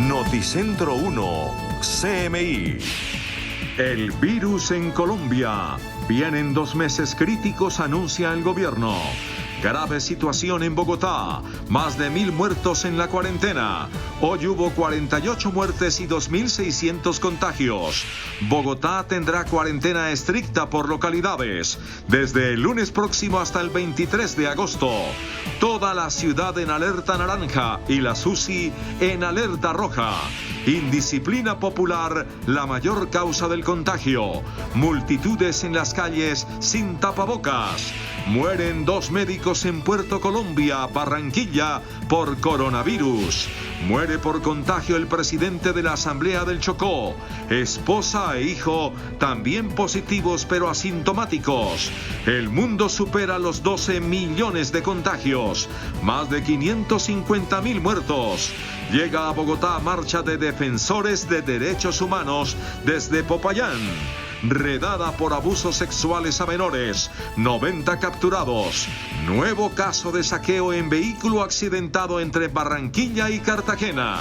Noticentro 1, CMI. El virus en Colombia. Vienen 2 meses críticos, anuncia el gobierno. Grave situación en Bogotá. Más de 1.000 muertos en la cuarentena. Hoy hubo 48 muertes y 2.600 contagios. Bogotá tendrá cuarentena estricta por localidades. Desde el lunes próximo hasta el 23 de agosto. Toda la ciudad en alerta naranja y la SUSI en alerta roja. Indisciplina popular, la mayor causa del contagio. Multitudes en las calles sin tapabocas. Mueren 2 médicos en Puerto Colombia, Barranquilla, por coronavirus. Muere por contagio el presidente de la Asamblea del Chocó. Esposa e hijo también positivos pero asintomáticos. El mundo supera los 12 millones de contagios. Más de 550.000 muertos. Llega a Bogotá marcha de defensores de derechos humanos desde Popayán. Redada por abusos sexuales a menores, 90 capturados. Nuevo caso de saqueo en vehículo accidentado entre Barranquilla y Cartagena.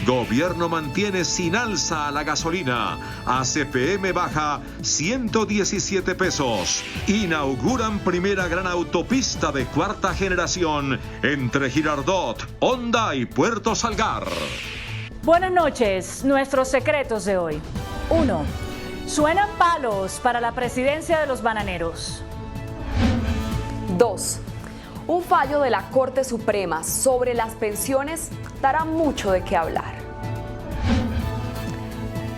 Gobierno mantiene sin alza a la gasolina. ACPM baja 117 pesos. Inauguran primera gran autopista de 4ª generación entre Girardot, Honda y Puerto Salgar. Buenas noches. Nuestros secretos de hoy. 1. Suenan palos para la presidencia de los bananeros. 2. Un fallo de la Corte Suprema sobre las pensiones dará mucho de qué hablar.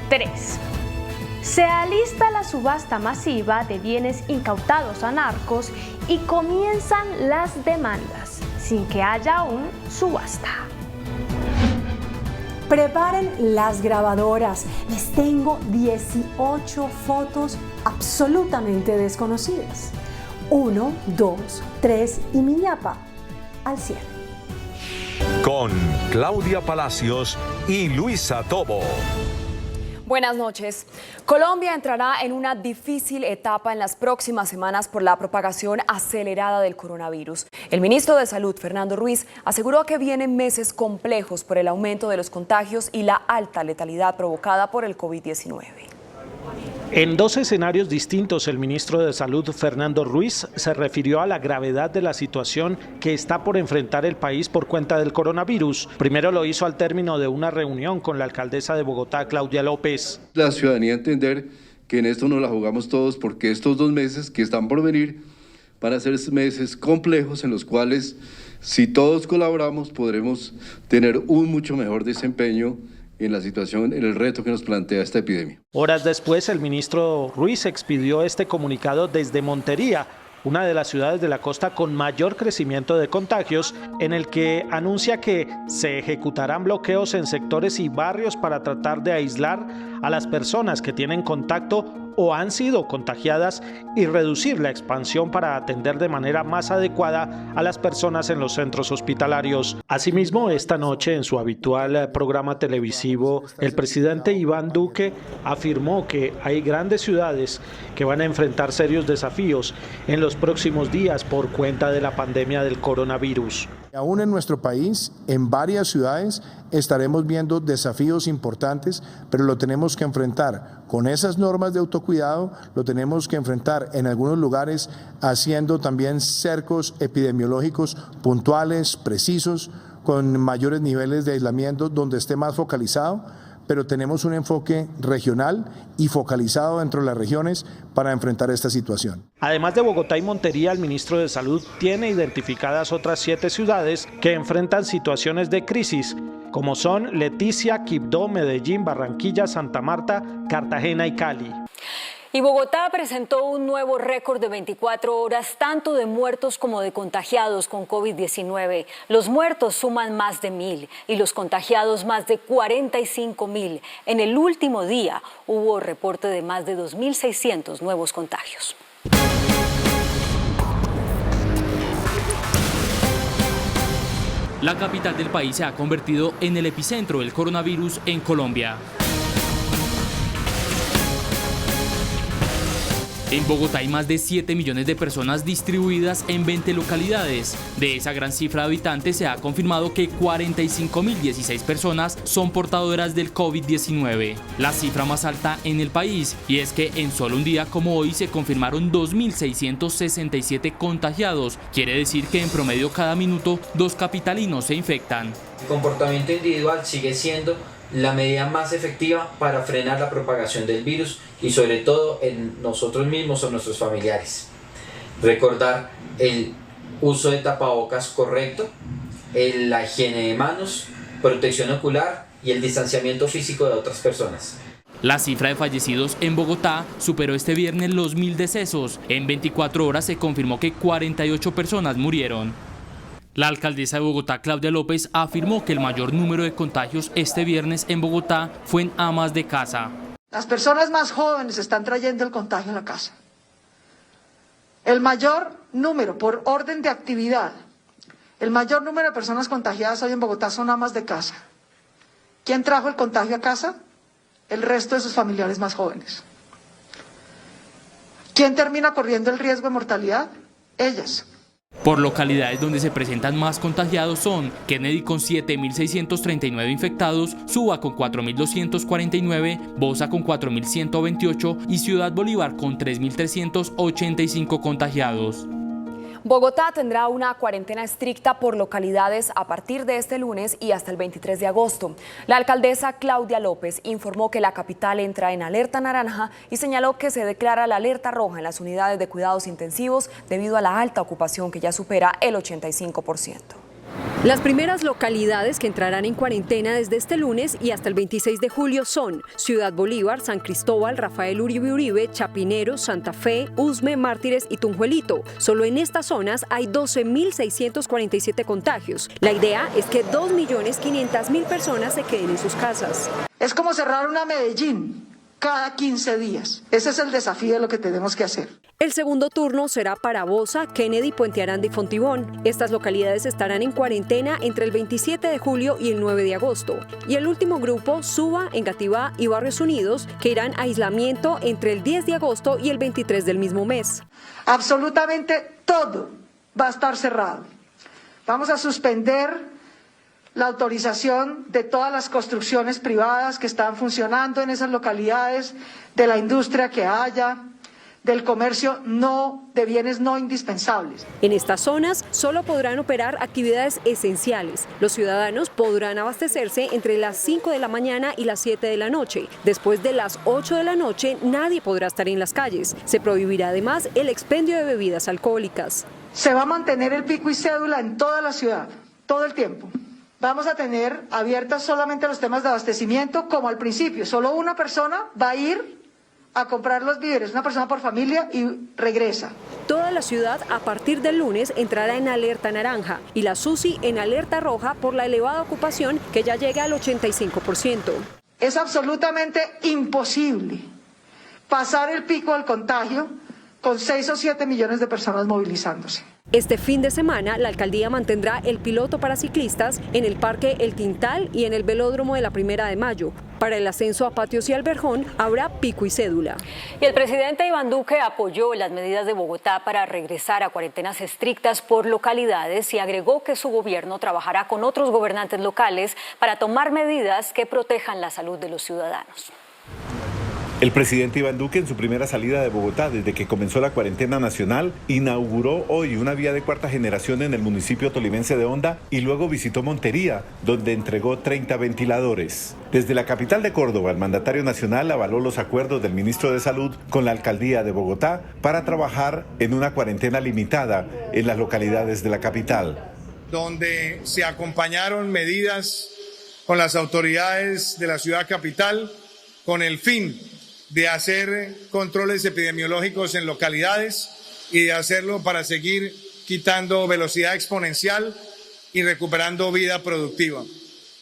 3. Se alista la subasta masiva de bienes incautados a narcos y comienzan las demandas, sin que haya aún subasta. Preparen las grabadoras. Les tengo 18 fotos absolutamente desconocidas. 1, 2, 3 y mi ñapa al 100. Con Claudia Palacios y Luisa Tobo. Buenas noches. Colombia entrará en una difícil etapa en las próximas semanas por la propagación acelerada del coronavirus. El ministro de Salud, Fernando Ruiz, aseguró que vienen meses complejos por el aumento de los contagios y la alta letalidad provocada por el COVID-19. En 2 escenarios distintos, el ministro de Salud, Fernando Ruiz, se refirió a la gravedad de la situación que está por enfrentar el país por cuenta del coronavirus. Primero lo hizo al término de una reunión con la alcaldesa de Bogotá, Claudia López. La ciudadanía entender que en esto nos la jugamos todos porque estos 2 meses que están por venir van a ser meses complejos en los cuales, si todos colaboramos, podremos tener un mucho mejor desempeño en la situación, en el reto que nos plantea esta epidemia. Horas después, el ministro Ruiz expidió este comunicado desde Montería, una de las ciudades de la costa con mayor crecimiento de contagios, en el que anuncia que se ejecutarán bloqueos en sectores y barrios para tratar de aislar a las personas que tienen contacto o han sido contagiadas y reducir la expansión para atender de manera más adecuada a las personas en los centros hospitalarios. Asimismo, esta noche en su habitual programa televisivo, el presidente Iván Duque afirmó que hay grandes ciudades que van a enfrentar serios desafíos en los próximos días por cuenta de la pandemia del coronavirus. Aún en nuestro país, en varias ciudades, estaremos viendo desafíos importantes, pero lo tenemos que enfrentar con esas normas de autocuidado, lo tenemos que enfrentar en algunos lugares haciendo también cercos epidemiológicos puntuales, precisos, con mayores niveles de aislamiento donde esté más focalizado, pero tenemos un enfoque regional y focalizado dentro de las regiones para enfrentar esta situación. Además de Bogotá y Montería, el ministro de Salud tiene identificadas otras 7 ciudades que enfrentan situaciones de crisis, como son Leticia, Quibdó, Medellín, Barranquilla, Santa Marta, Cartagena y Cali. Y Bogotá presentó un nuevo récord de 24 horas, tanto de muertos como de contagiados con COVID-19. Los muertos suman más de 1.000 y los contagiados más de 45.000. En el último día hubo reporte de más de 2.600 nuevos contagios. La capital del país se ha convertido en el epicentro del coronavirus en Colombia. En Bogotá hay más de 7 millones de personas distribuidas en 20 localidades. De esa gran cifra de habitantes se ha confirmado que 45.016 personas son portadoras del COVID-19, la cifra más alta en el país, y es que en solo un día como hoy se confirmaron 2.667 contagiados. Quiere decir que en promedio cada minuto 2 capitalinos se infectan. El comportamiento individual sigue siendo la medida más efectiva para frenar la propagación del virus y sobre todo en nosotros mismos o nuestros familiares. Recordar el uso de tapabocas correcto, la higiene de manos, protección ocular y el distanciamiento físico de otras personas. La cifra de fallecidos en Bogotá superó este viernes los 1.000 decesos. En 24 horas se confirmó que 48 personas murieron. La alcaldesa de Bogotá, Claudia López, afirmó que el mayor número de contagios este viernes en Bogotá fue en amas de casa. Las personas más jóvenes están trayendo el contagio a la casa. El mayor número, por orden de actividad, el mayor número de personas contagiadas hoy en Bogotá son amas de casa. ¿Quién trajo el contagio a casa? El resto de sus familiares más jóvenes. ¿Quién termina corriendo el riesgo de mortalidad? Ellas. Por localidades donde se presentan más contagiados son Kennedy con 7.639 infectados, Suba con 4.249, Bosa con 4.128 y Ciudad Bolívar con 3.385 contagiados. Bogotá tendrá una cuarentena estricta por localidades a partir de este lunes y hasta el 23 de agosto. La alcaldesa Claudia López informó que la capital entra en alerta naranja y señaló que se declara la alerta roja en las unidades de cuidados intensivos debido a la alta ocupación que ya supera el 85%. Las primeras localidades que entrarán en cuarentena desde este lunes y hasta el 26 de julio son Ciudad Bolívar, San Cristóbal, Rafael Uribe Uribe, Chapinero, Santa Fe, Usme, Mártires y Tunjuelito. Solo en estas zonas hay 12.647 contagios. La idea es que 2.500.000 personas se queden en sus casas. Es como cerrar una Medellín cada 15 días. Ese es el desafío de lo que tenemos que hacer. El segundo turno será para Bosa, Kennedy, Puente Aranda y Fontibón. Estas localidades estarán en cuarentena entre el 27 de julio y el 9 de agosto. Y el último grupo, Suba, Engativá y Barrios Unidos, que irán a aislamiento entre el 10 de agosto y el 23 del mismo mes. Absolutamente todo va a estar cerrado. Vamos a suspender la autorización de todas las construcciones privadas que están funcionando en esas localidades, de la industria que haya, del comercio de bienes no indispensables. En estas zonas solo podrán operar actividades esenciales. Los ciudadanos podrán abastecerse entre las 5 de la mañana y las 7 de la noche. Después de las 8 de la noche nadie podrá estar en las calles. Se prohibirá además el expendio de bebidas alcohólicas. Se va a mantener el pico y cédula en toda la ciudad, todo el tiempo. Vamos a tener abiertas solamente los temas de abastecimiento, como al principio. Solo una persona va a ir a comprar los víveres, una persona por familia, y regresa. Toda la ciudad a partir del lunes entrará en alerta naranja y la SUSI en alerta roja por la elevada ocupación que ya llega al 85%. Es absolutamente imposible pasar el pico del contagio con 6 o 7 millones de personas movilizándose. Este fin de semana, la alcaldía mantendrá el piloto para ciclistas en el Parque El Tintal y en el velódromo de la 1 de Mayo. Para el ascenso a patios y Alberjón habrá pico y cédula. Y el presidente Iván Duque apoyó las medidas de Bogotá para regresar a cuarentenas estrictas por localidades y agregó que su gobierno trabajará con otros gobernantes locales para tomar medidas que protejan la salud de los ciudadanos. El presidente Iván Duque, en su primera salida de Bogotá desde que comenzó la cuarentena nacional, inauguró hoy una vía de cuarta generación en el municipio tolimense de Honda y luego visitó Montería, donde entregó 30 ventiladores. Desde la capital de Córdoba, el mandatario nacional avaló los acuerdos del ministro de Salud con la alcaldía de Bogotá para trabajar en una cuarentena limitada en las localidades de la capital. Donde se acompañaron medidas con las autoridades de la ciudad capital con el fin de hacer controles epidemiológicos en localidades y de hacerlo para seguir quitando velocidad exponencial y recuperando vida productiva.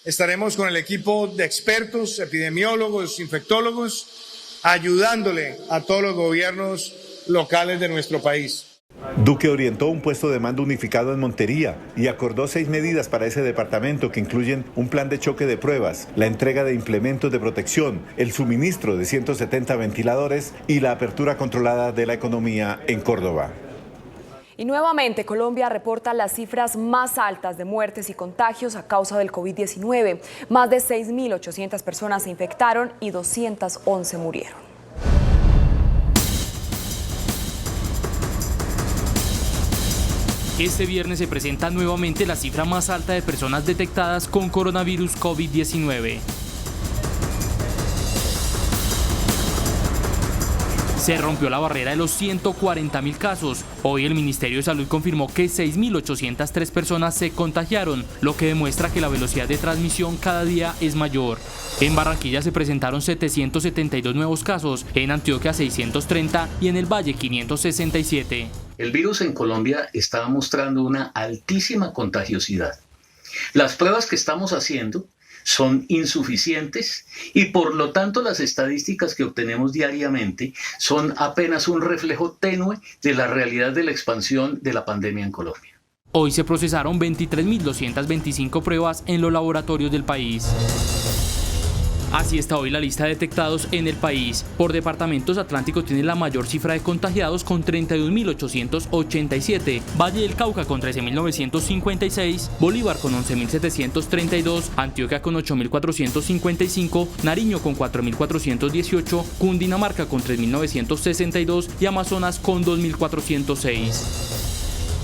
Estaremos con el equipo de expertos, epidemiólogos, infectólogos, ayudándole a todos los gobiernos locales de nuestro país. Duque orientó un puesto de mando unificado en Montería y acordó 6 medidas para ese departamento que incluyen un plan de choque de pruebas, la entrega de implementos de protección, el suministro de 170 ventiladores y la apertura controlada de la economía en Córdoba. Y nuevamente Colombia reporta las cifras más altas de muertes y contagios a causa del COVID-19. Más de 6.800 personas se infectaron y 211 murieron. Este viernes se presenta nuevamente la cifra más alta de personas detectadas con coronavirus COVID-19. Se rompió la barrera de los 140.000 casos. Hoy el Ministerio de Salud confirmó que 6.803 personas se contagiaron, lo que demuestra que la velocidad de transmisión cada día es mayor. En Barranquilla se presentaron 772 nuevos casos, en Antioquia 630 y en el Valle 567. El virus en Colombia está mostrando una altísima contagiosidad. Las pruebas que estamos haciendo son insuficientes y por lo tanto las estadísticas que obtenemos diariamente son apenas un reflejo tenue de la realidad de la expansión de la pandemia en Colombia. Hoy se procesaron 23.225 pruebas en los laboratorios del país. Así está hoy la lista de detectados en el país. Por departamentos, Atlántico tiene la mayor cifra de contagiados con 31.887, Valle del Cauca con 13.956, Bolívar con 11.732, Antioquia con 8.455, Nariño con 4.418, Cundinamarca con 3.962 y Amazonas con 2.406.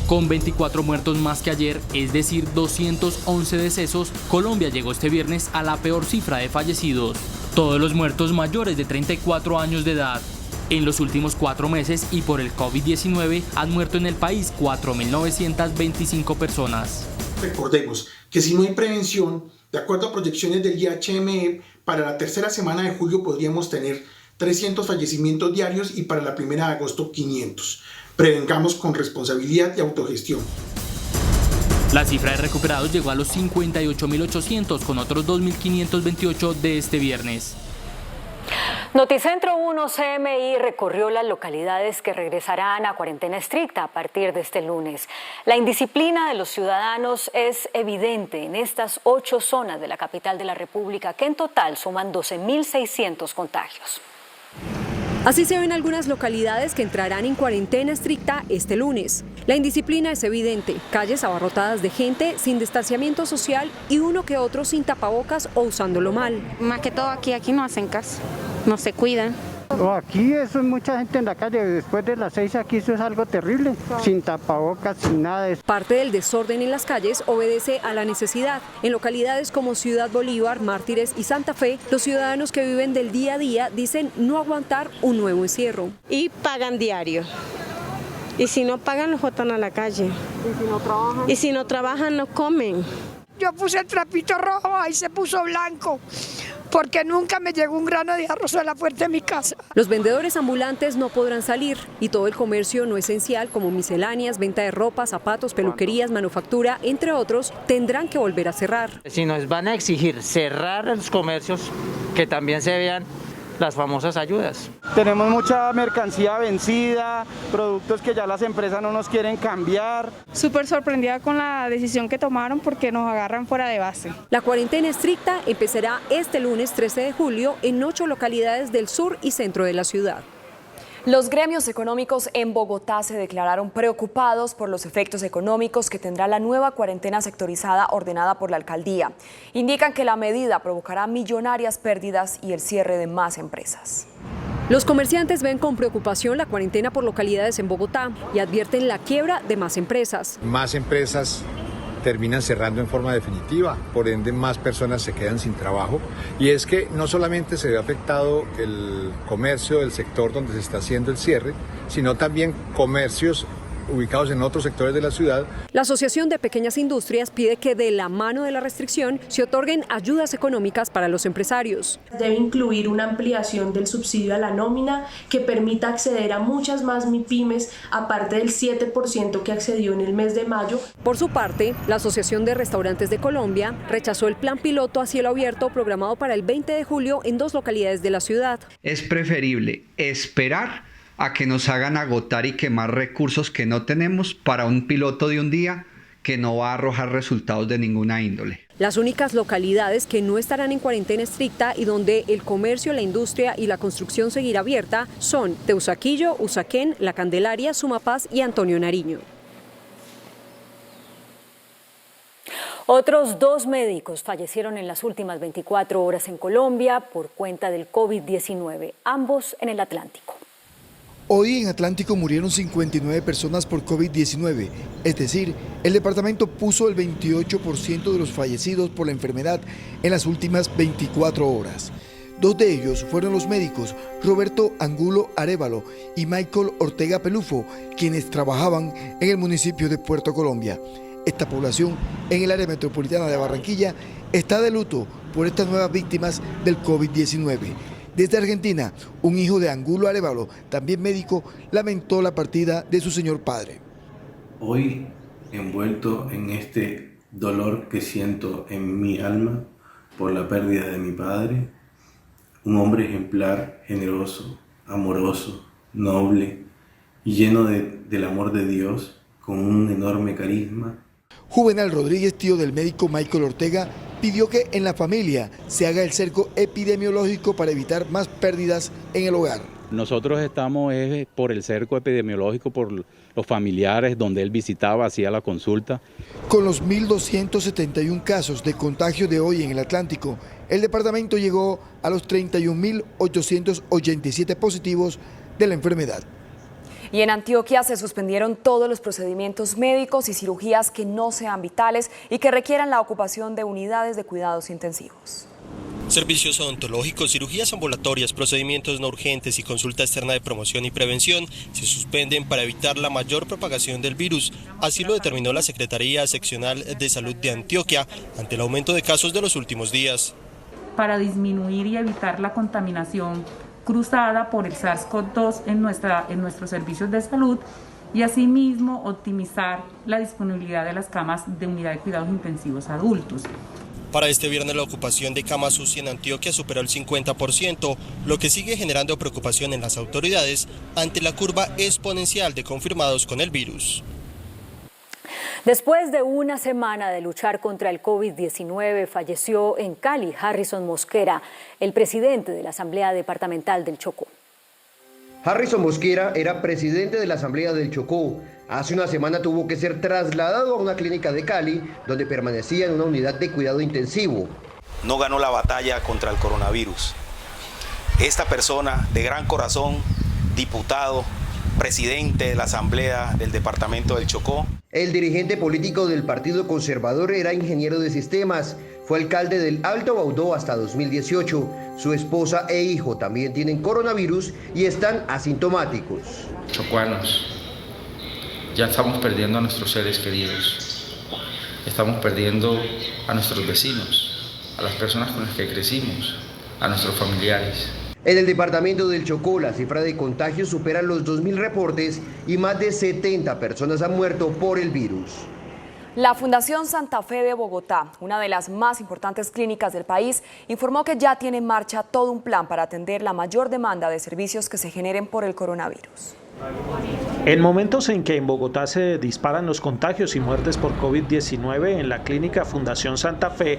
Con 24 muertos más que ayer, es decir, 211 decesos, Colombia llegó este viernes a la peor cifra de fallecidos. Todos los muertos mayores de 34 años de edad. En los últimos 4 meses y por el COVID-19 han muerto en el país 4.925 personas. Recordemos que si no hay prevención, de acuerdo a proyecciones del IHME, para la tercera semana de julio podríamos tener 300 fallecimientos diarios y para la primera de agosto 500. Prevengamos con responsabilidad y autogestión. La cifra de recuperados llegó a los 58.800 con otros 2.528 de este viernes. Noticentro 1 CMI recorrió las localidades que regresarán a cuarentena estricta a partir de este lunes. La indisciplina de los ciudadanos es evidente en estas 8 zonas de la capital de la República, que en total suman 12.600 contagios. Así se ven algunas localidades que entrarán en cuarentena estricta este lunes. La indisciplina es evidente, calles abarrotadas de gente, sin distanciamiento social y uno que otro sin tapabocas o usándolo mal. Más que todo aquí no hacen caso, no se cuidan. Aquí eso es mucha gente en la calle, después de las 6 aquí eso es algo terrible, sin tapabocas, sin nada de eso. Parte del desorden en las calles obedece a la necesidad. En localidades como Ciudad Bolívar, Mártires y Santa Fe, los ciudadanos que viven del día a día dicen no aguantar un nuevo encierro. Y pagan diario. Y si no pagan, los botan a la calle. ¿Y si no trabajan? Y si no trabajan, no comen. Yo puse el trapito rojo, ahí se puso blanco, porque nunca me llegó un grano de arroz a la puerta de mi casa. Los vendedores ambulantes no podrán salir y todo el comercio no esencial como misceláneas, venta de ropa, zapatos, peluquerías, manufactura, entre otros, tendrán que volver a cerrar. Si nos van a exigir cerrar los comercios, que también se vean las famosas ayudas. Tenemos mucha mercancía vencida, productos que ya las empresas no nos quieren cambiar. Súper sorprendida con la decisión que tomaron porque nos agarran fuera de base. La cuarentena estricta empezará este lunes 13 de julio en 8 localidades del sur y centro de la ciudad. Los gremios económicos en Bogotá se declararon preocupados por los efectos económicos que tendrá la nueva cuarentena sectorizada ordenada por la alcaldía. Indican que la medida provocará millonarias pérdidas y el cierre de más empresas. Los comerciantes ven con preocupación la cuarentena por localidades en Bogotá y advierten la quiebra de más empresas. Más empresas terminan cerrando en forma definitiva, por ende más personas se quedan sin trabajo, y es que no solamente se ve afectado el comercio del sector donde se está haciendo el cierre, sino también comercios ubicados en otros sectores de la ciudad. La Asociación de Pequeñas Industrias pide que de la mano de la restricción se otorguen ayudas económicas para los empresarios. Debe incluir una ampliación del subsidio a la nómina que permita acceder a muchas más MIPYMES, aparte del 7% que accedió en el mes de mayo. Por su parte, la Asociación de Restaurantes de Colombia rechazó el plan piloto a cielo abierto programado para el 20 de julio en 2 localidades de la ciudad. Es preferible esperar a que nos hagan agotar y quemar recursos que no tenemos para un piloto de un día que no va a arrojar resultados de ninguna índole. Las únicas localidades que no estarán en cuarentena estricta y donde el comercio, la industria y la construcción seguirá abierta son Teusaquillo, Usaquén, La Candelaria, Sumapaz y Antonio Nariño. Otros 2 médicos fallecieron en las últimas 24 horas en Colombia por cuenta del COVID-19, ambos en el Atlántico. Hoy en Atlántico murieron 59 personas por COVID-19, es decir, el departamento puso el 28% de los fallecidos por la enfermedad en las últimas 24 horas. 2 de ellos fueron los médicos Roberto Angulo Arévalo y Michael Ortega Pelufo, quienes trabajaban en el municipio de Puerto Colombia. Esta población en el área metropolitana de Barranquilla está de luto por estas nuevas víctimas del COVID-19. Desde Argentina, un hijo de Angulo Arévalo, también médico, lamentó la partida de su señor padre. Hoy, envuelto en este dolor que siento en mi alma por la pérdida de mi padre, un hombre ejemplar, generoso, amoroso, noble y lleno del amor de Dios, con un enorme carisma. Juvenal Rodríguez, tío del médico Michael Ortega, pidió que en la familia se haga el cerco epidemiológico para evitar más pérdidas en el hogar. Nosotros estamos por el cerco epidemiológico, por los familiares donde él visitaba, hacía la consulta. Con los 1.271 casos de contagio de hoy en el Atlántico, el departamento llegó a los 31.887 positivos de la enfermedad. Y en Antioquia se suspendieron todos los procedimientos médicos y cirugías que no sean vitales y que requieran la ocupación de unidades de cuidados intensivos. Servicios odontológicos, cirugías ambulatorias, procedimientos no urgentes y consulta externa de promoción y prevención se suspenden para evitar la mayor propagación del virus. Así lo determinó la Secretaría Seccional de Salud de Antioquia ante el aumento de casos de los últimos días. Para disminuir y evitar la contaminación cruzada por el SARS-CoV-2 en nuestros servicios de salud y asimismo optimizar la disponibilidad de las camas de unidad de cuidados intensivos adultos. Para este viernes la ocupación de camas UCI en Antioquia superó el 50%, lo que sigue generando preocupación en las autoridades ante la curva exponencial de confirmados con el virus. Después de una semana de luchar contra el COVID-19, falleció en Cali Harrison Mosquera, el presidente de la Asamblea Departamental del Chocó. Harrison Mosquera era presidente de la Asamblea del Chocó. Hace una semana tuvo que ser trasladado a una clínica de Cali, donde permanecía en una unidad de cuidado intensivo. No ganó la batalla contra el coronavirus. Esta persona de gran corazón, diputado, presidente de la Asamblea del Departamento del Chocó. El dirigente político del Partido Conservador era ingeniero de sistemas. Fue alcalde del Alto Baudó hasta 2018. Su esposa e hijo también tienen coronavirus y están asintomáticos. Chocuanos, ya estamos perdiendo a nuestros seres queridos. Estamos perdiendo a nuestros vecinos, a las personas con las que crecimos, a nuestros familiares. En el departamento del Chocó, la cifra de contagios supera los 2.000 reportes y más de 70 personas han muerto por el virus. La Fundación Santa Fe de Bogotá, una de las más importantes clínicas del país, informó que ya tiene en marcha todo un plan para atender la mayor demanda de servicios que se generen por el coronavirus. En momentos en que en Bogotá se disparan los contagios y muertes por COVID-19, en la clínica Fundación Santa Fe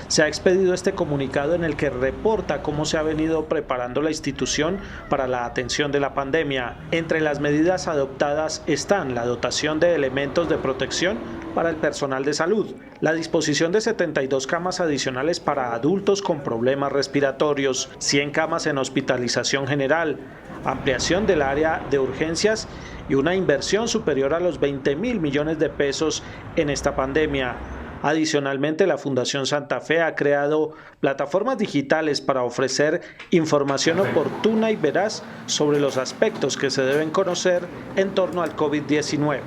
se ha expedido este comunicado en el que reporta cómo se ha venido preparando la institución para la atención de la pandemia. Entre las medidas adoptadas están la dotación de elementos de protección para el personal de salud, la disposición de 72 camas adicionales para adultos con problemas respiratorios, 100 camas en hospitalización general, ampliación del área de urgencias y una inversión superior a los 20.000 millones de pesos en esta pandemia. Adicionalmente, la Fundación Santa Fe ha creado plataformas digitales para ofrecer información oportuna y veraz sobre los aspectos que se deben conocer en torno al COVID-19.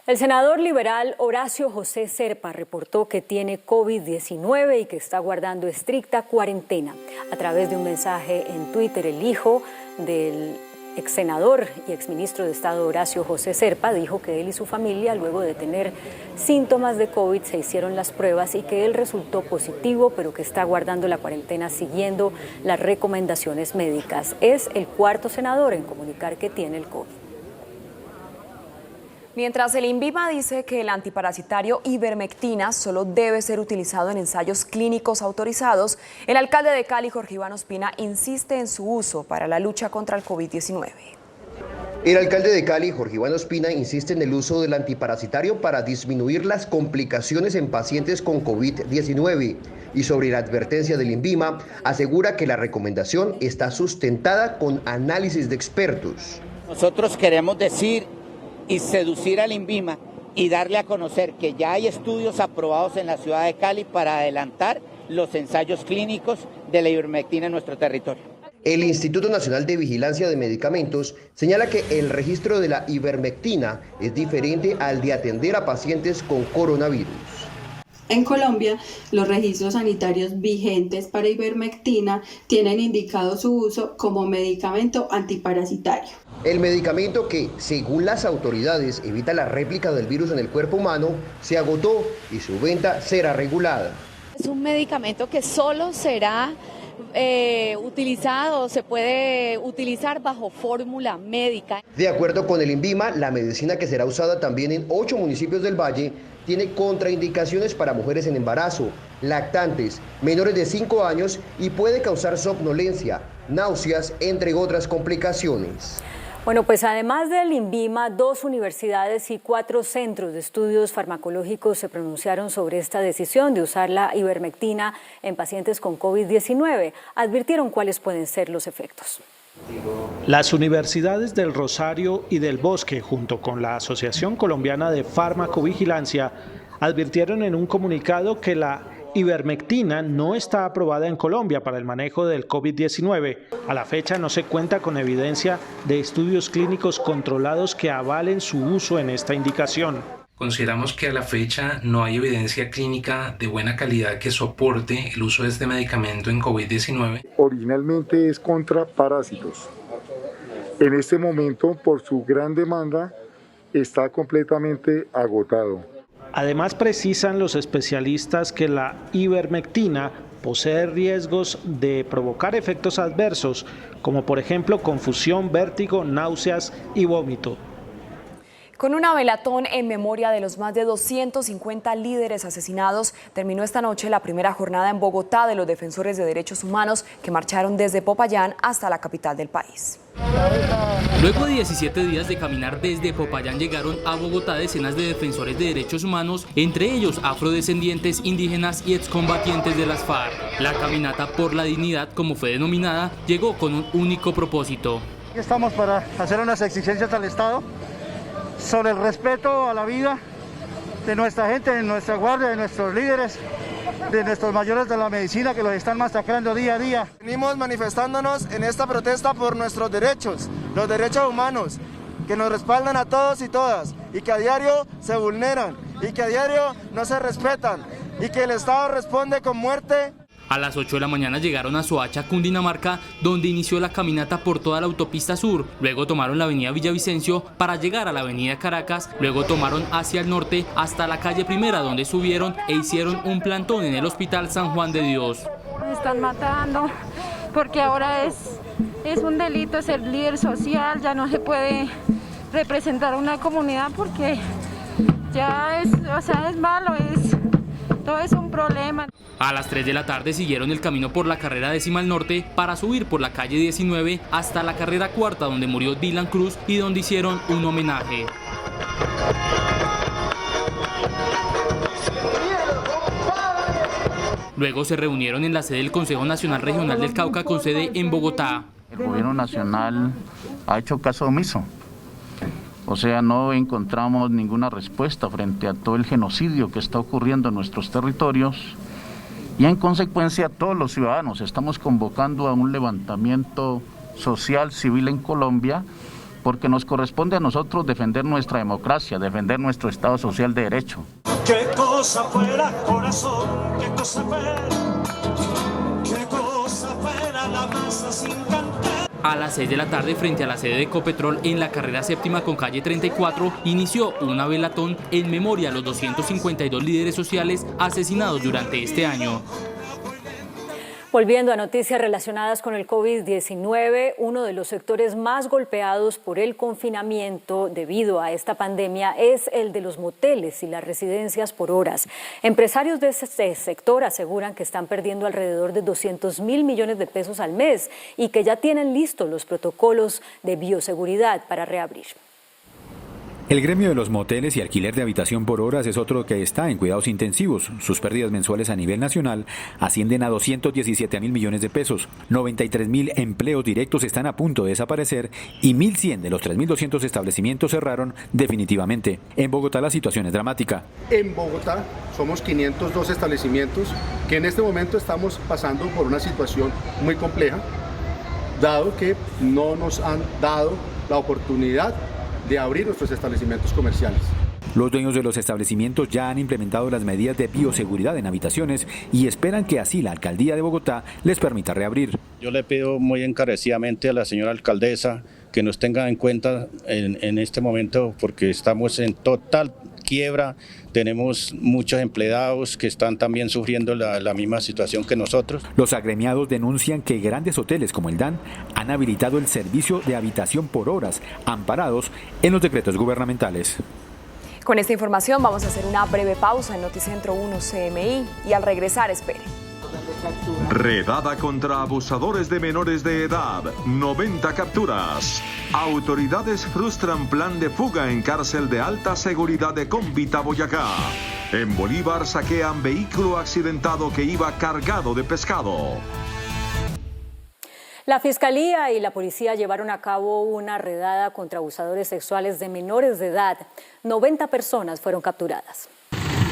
El senador liberal Horacio José Serpa reportó que tiene COVID-19 y que está guardando estricta cuarentena. A través de un mensaje en Twitter, el hijo del ex senador y exministro de Estado Horacio José Zerpa dijo que él y su familia, luego de tener síntomas de COVID, se hicieron las pruebas y que él resultó positivo, pero que está guardando la cuarentena siguiendo las recomendaciones médicas. Es el cuarto senador en comunicar que tiene el COVID. Mientras el INVIMA dice que el antiparasitario ivermectina solo debe ser utilizado en ensayos clínicos autorizados, el alcalde de Cali, Jorge Iván Ospina, insiste en su uso para la lucha contra el COVID-19. El alcalde de Cali, Jorge Iván Ospina, insiste en el uso del antiparasitario para disminuir las complicaciones en pacientes con COVID-19 y sobre la advertencia del INVIMA, asegura que la recomendación está sustentada con análisis de expertos. Nosotros queremos decir y seducir al INVIMA y darle a conocer que ya hay estudios aprobados en la ciudad de Cali para adelantar los ensayos clínicos de la ivermectina en nuestro territorio. El Instituto Nacional de Vigilancia de Medicamentos señala que el registro de la ivermectina es diferente al de atender a pacientes con coronavirus. En Colombia, los registros sanitarios vigentes para ivermectina tienen indicado su uso como medicamento antiparasitario. El medicamento que, según las autoridades, evita la réplica del virus en el cuerpo humano, se agotó y su venta será regulada. Es un medicamento que solo será utilizado, se puede utilizar bajo fórmula médica. De acuerdo con el INVIMA, la medicina que será usada también en 8 municipios del Valle tiene contraindicaciones para mujeres en embarazo, lactantes, menores de 5 años y puede causar somnolencia, náuseas, entre otras complicaciones. Bueno, pues además del INVIMA, 2 universidades y 4 centros de estudios farmacológicos se pronunciaron sobre esta decisión de usar la ivermectina en pacientes con COVID-19. Advirtieron cuáles pueden ser los efectos. Las universidades del Rosario y del Bosque, junto con la Asociación Colombiana de Farmacovigilancia, advirtieron en un comunicado que la ivermectina no está aprobada en Colombia para el manejo del COVID-19. A la fecha no se cuenta con evidencia de estudios clínicos controlados que avalen su uso en esta indicación. Consideramos que a la fecha no hay evidencia clínica de buena calidad que soporte el uso de este medicamento en COVID-19. Originalmente es contra parásitos. En este momento, por su gran demanda, está completamente agotado. Además, precisan los especialistas que la ivermectina posee riesgos de provocar efectos adversos, como por ejemplo confusión, vértigo, náuseas y vómito. Con una velatón en memoria de los más de 250 líderes asesinados, terminó esta noche la primera jornada en Bogotá de los defensores de derechos humanos que marcharon desde Popayán hasta la capital del país. Luego de 17 días de caminar desde Popayán llegaron a Bogotá decenas de defensores de derechos humanos, entre ellos afrodescendientes, indígenas y excombatientes de las FARC. La caminata por la dignidad, como fue denominada, llegó con un único propósito. Estamos para hacer unas exigencias al Estado sobre el respeto a la vida de nuestra gente, de nuestra guardia, de nuestros líderes, de nuestros mayores de la medicina que los están masacrando día a día. Venimos manifestándonos en esta protesta por nuestros derechos, los derechos humanos, que nos respaldan a todos y todas, y que a diario se vulneran, y que a diario no se respetan, y que el Estado responde con muerte. A las 8 de la mañana llegaron a Soacha, Cundinamarca, donde inició la caminata por toda la autopista sur. Luego tomaron la avenida Villavicencio para llegar a la avenida Caracas. Luego tomaron hacia el norte hasta la calle Primera, donde subieron e hicieron un plantón en el Hospital San Juan de Dios. Nos están matando porque ahora es un delito ser líder social, ya no se puede representar una comunidad porque ya es malo, todo es un problema. A las 3 de la tarde siguieron el camino por la carrera 10ª al norte para subir por la calle 19 hasta la carrera 4ª, donde murió Dylan Cruz y donde hicieron un homenaje. Luego se reunieron en la sede del Consejo Nacional Regional del Cauca con sede en Bogotá. El gobierno nacional ha hecho caso omiso. O sea, no encontramos ninguna respuesta frente a todo el genocidio que está ocurriendo en nuestros territorios y en consecuencia todos los ciudadanos estamos convocando a un levantamiento social, civil en Colombia, porque nos corresponde a nosotros defender nuestra democracia, defender nuestro Estado social de derecho. ¿Qué cosa fuera, corazón? ¿Qué cosa fuera? ¿Qué cosa fuera la masa sin cantar? A las 6 de la tarde, frente a la sede de Ecopetrol en la carrera séptima con calle 34, inició una velatón en memoria a los 252 líderes sociales asesinados durante este año. Volviendo a noticias relacionadas con el COVID-19, uno de los sectores más golpeados por el confinamiento debido a esta pandemia es el de los moteles y las residencias por horas. Empresarios de este sector aseguran que están perdiendo alrededor de 200.000 millones de pesos al mes y que ya tienen listos los protocolos de bioseguridad para reabrir. El gremio de los moteles y alquiler de habitación por horas es otro que está en cuidados intensivos. Sus pérdidas mensuales a nivel nacional ascienden a 217.000 millones de pesos. 93.000 empleos directos están a punto de desaparecer y 1.100 de los 3.200 establecimientos cerraron definitivamente. En Bogotá la situación es dramática. En Bogotá somos 502 establecimientos que en este momento estamos pasando por una situación muy compleja, dado que no nos han dado la oportunidad de abrir nuestros establecimientos comerciales. Los dueños de los establecimientos ya han implementado las medidas de bioseguridad en habitaciones y esperan que así la alcaldía de Bogotá les permita reabrir. Yo le pido muy encarecidamente a la señora alcaldesa que nos tenga en cuenta en este momento porque estamos en total quiebra, tenemos muchos empleados que están también sufriendo la misma situación que nosotros. Los agremiados denuncian que grandes hoteles como el DAN han habilitado el servicio de habitación por horas, amparados en los decretos gubernamentales. Con esta información vamos a hacer una breve pausa en Noticentro 1 CMI y al regresar esperen. Redada contra abusadores de menores de edad, 90 capturas. Autoridades frustran plan de fuga en cárcel de alta seguridad de Cómbita, Boyacá. En Bolívar saquean vehículo accidentado que iba cargado de pescado. La Fiscalía y la Policía llevaron a cabo una redada contra abusadores sexuales de menores de edad. 90 personas fueron capturadas.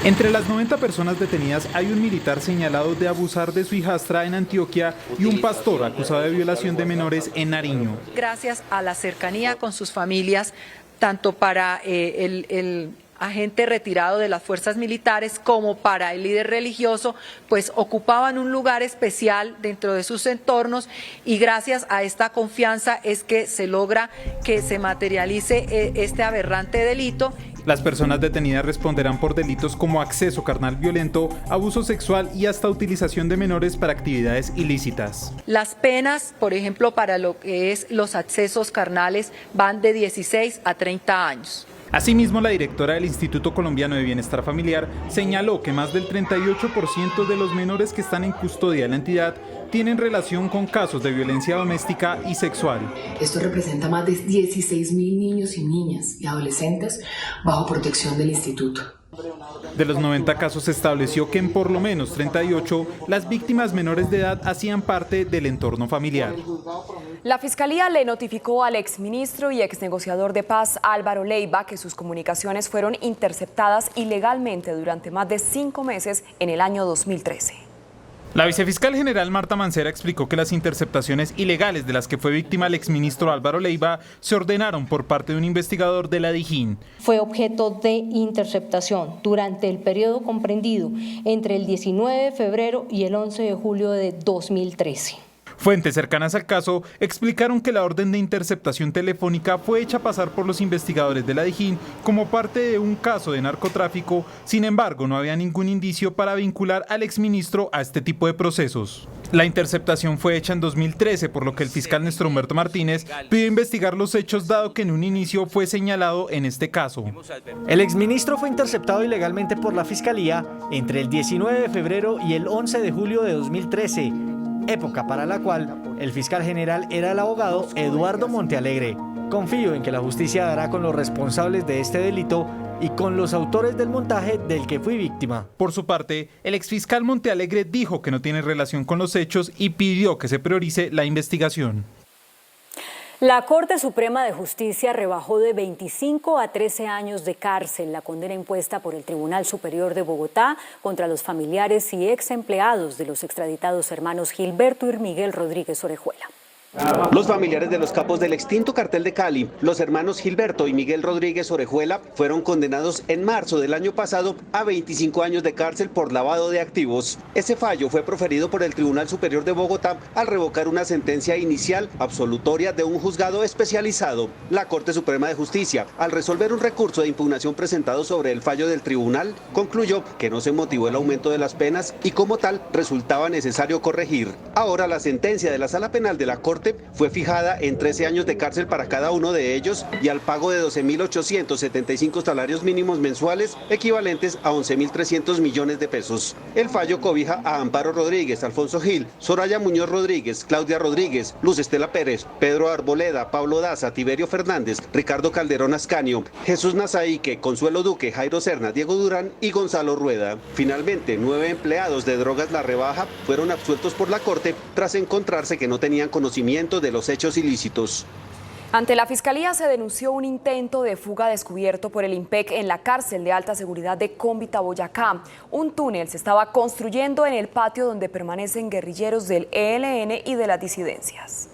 Entre las 90 personas detenidas hay un militar señalado de abusar de su hijastra en Antioquia y un pastor acusado de violación de menores en Nariño. Gracias a la cercanía con sus familias, tanto para el agente retirado de las fuerzas militares como para el líder religioso, pues ocupaban un lugar especial dentro de sus entornos y gracias a esta confianza es que se logra que se materialice este aberrante delito. Las personas detenidas responderán por delitos como acceso carnal violento, abuso sexual y hasta utilización de menores para actividades ilícitas. Las penas, por ejemplo, para lo que es los accesos carnales van de 16 a 30 años. Asimismo, la directora del Instituto Colombiano de Bienestar Familiar señaló que más del 38% de los menores que están en custodia de la entidad tienen relación con casos de violencia doméstica y sexual. Esto representa más de 16.000 niños y niñas y adolescentes bajo protección del instituto. De los 90 casos se estableció que en por lo menos 38 las víctimas menores de edad hacían parte del entorno familiar. La Fiscalía le notificó al exministro y exnegociador de paz Álvaro Leiva que sus comunicaciones fueron interceptadas ilegalmente durante más de 5 meses en el año 2013. La vicefiscal general Marta Mancera explicó que las interceptaciones ilegales de las que fue víctima el exministro Álvaro Leiva se ordenaron por parte de un investigador de la Dijín. Fue objeto de interceptación durante el periodo comprendido entre el 19 de febrero y el 11 de julio de 2013. Fuentes cercanas al caso explicaron que la orden de interceptación telefónica fue hecha pasar por los investigadores de la Dijín como parte de un caso de narcotráfico. Sin embargo, no había ningún indicio para vincular al exministro a este tipo de procesos. La interceptación fue hecha en 2013, por lo que el fiscal Néstor Humberto Martínez pidió investigar los hechos, dado que en un inicio fue señalado en este caso. El exministro fue interceptado ilegalmente por la Fiscalía entre el 19 de febrero y el 11 de julio de 2013. Época para la cual el fiscal general era el abogado Eduardo Montealegre. Confío en que la justicia dará con los responsables de este delito y con los autores del montaje del que fui víctima. Por su parte, el exfiscal Montealegre dijo que no tiene relación con los hechos y pidió que se priorice la investigación. La Corte Suprema de Justicia rebajó de 25 a 13 años de cárcel la condena impuesta por el Tribunal Superior de Bogotá contra los familiares y ex empleados de los extraditados hermanos Gilberto y Miguel Rodríguez Orejuela. Los familiares de los capos del extinto cartel de Cali, los hermanos Gilberto y Miguel Rodríguez Orejuela, fueron condenados en marzo del año pasado a 25 años de cárcel por lavado de activos. Ese fallo fue proferido por el Tribunal Superior de Bogotá al revocar una sentencia inicial absolutoria de un juzgado especializado. La Corte Suprema de Justicia, al resolver un recurso de impugnación presentado sobre el fallo del tribunal, concluyó que no se motivó el aumento de las penas y como tal resultaba necesario corregir. Ahora la sentencia de la Sala Penal de la Corte fue fijada en 13 años de cárcel para cada uno de ellos y al pago de 12.875 salarios mínimos mensuales, equivalentes a 11.300 millones de pesos. El fallo cobija a Amparo Rodríguez, Alfonso Gil, Soraya Muñoz Rodríguez, Claudia Rodríguez, Luz Estela Pérez, Pedro Arboleda, Pablo Daza, Tiberio Fernández, Ricardo Calderón Ascanio, Jesús Nazaike, Consuelo Duque, Jairo Serna, Diego Durán y Gonzalo Rueda. Finalmente, 9 empleados de Drogas La Rebaja fueron absueltos por la Corte tras encontrarse que no tenían conocimiento de los hechos ilícitos. Ante la Fiscalía se denunció un intento de fuga descubierto por el IMPEC en la cárcel de alta seguridad de Cómbita, Boyacá. Un túnel se estaba construyendo en el patio donde permanecen guerrilleros del ELN y de las disidencias.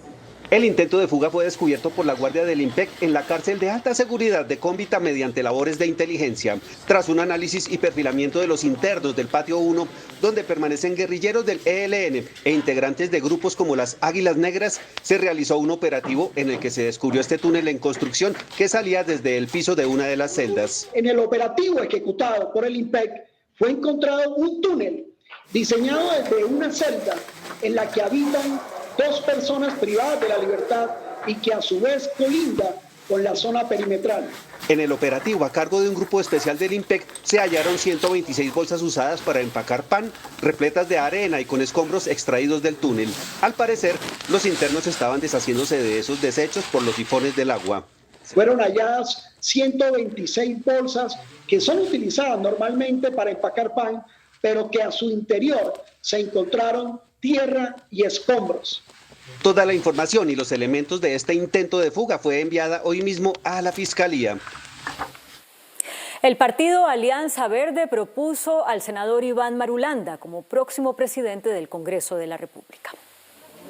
El intento de fuga fue descubierto por la Guardia del IMPEC en la cárcel de alta seguridad de Cómbita mediante labores de inteligencia. Tras un análisis y perfilamiento de los internos del patio 1, donde permanecen guerrilleros del ELN e integrantes de grupos como las Águilas Negras, se realizó un operativo en el que se descubrió este túnel en construcción que salía desde el piso de una de las celdas. En el operativo ejecutado por el IMPEC fue encontrado un túnel diseñado desde una celda en la que habitan 2 personas privadas de la libertad y que a su vez colinda con la zona perimetral. En el operativo a cargo de un grupo especial del IMPEC se hallaron 126 bolsas usadas para empacar pan, repletas de arena y con escombros extraídos del túnel. Al parecer, los internos estaban deshaciéndose de esos desechos por los sifones del agua. Fueron halladas 126 bolsas que son utilizadas normalmente para empacar pan, pero que a su interior se encontraron tierra y escombros. Toda la información y los elementos de este intento de fuga fue enviada hoy mismo a la Fiscalía. El partido Alianza Verde propuso al senador Iván Marulanda como próximo presidente del Congreso de la República.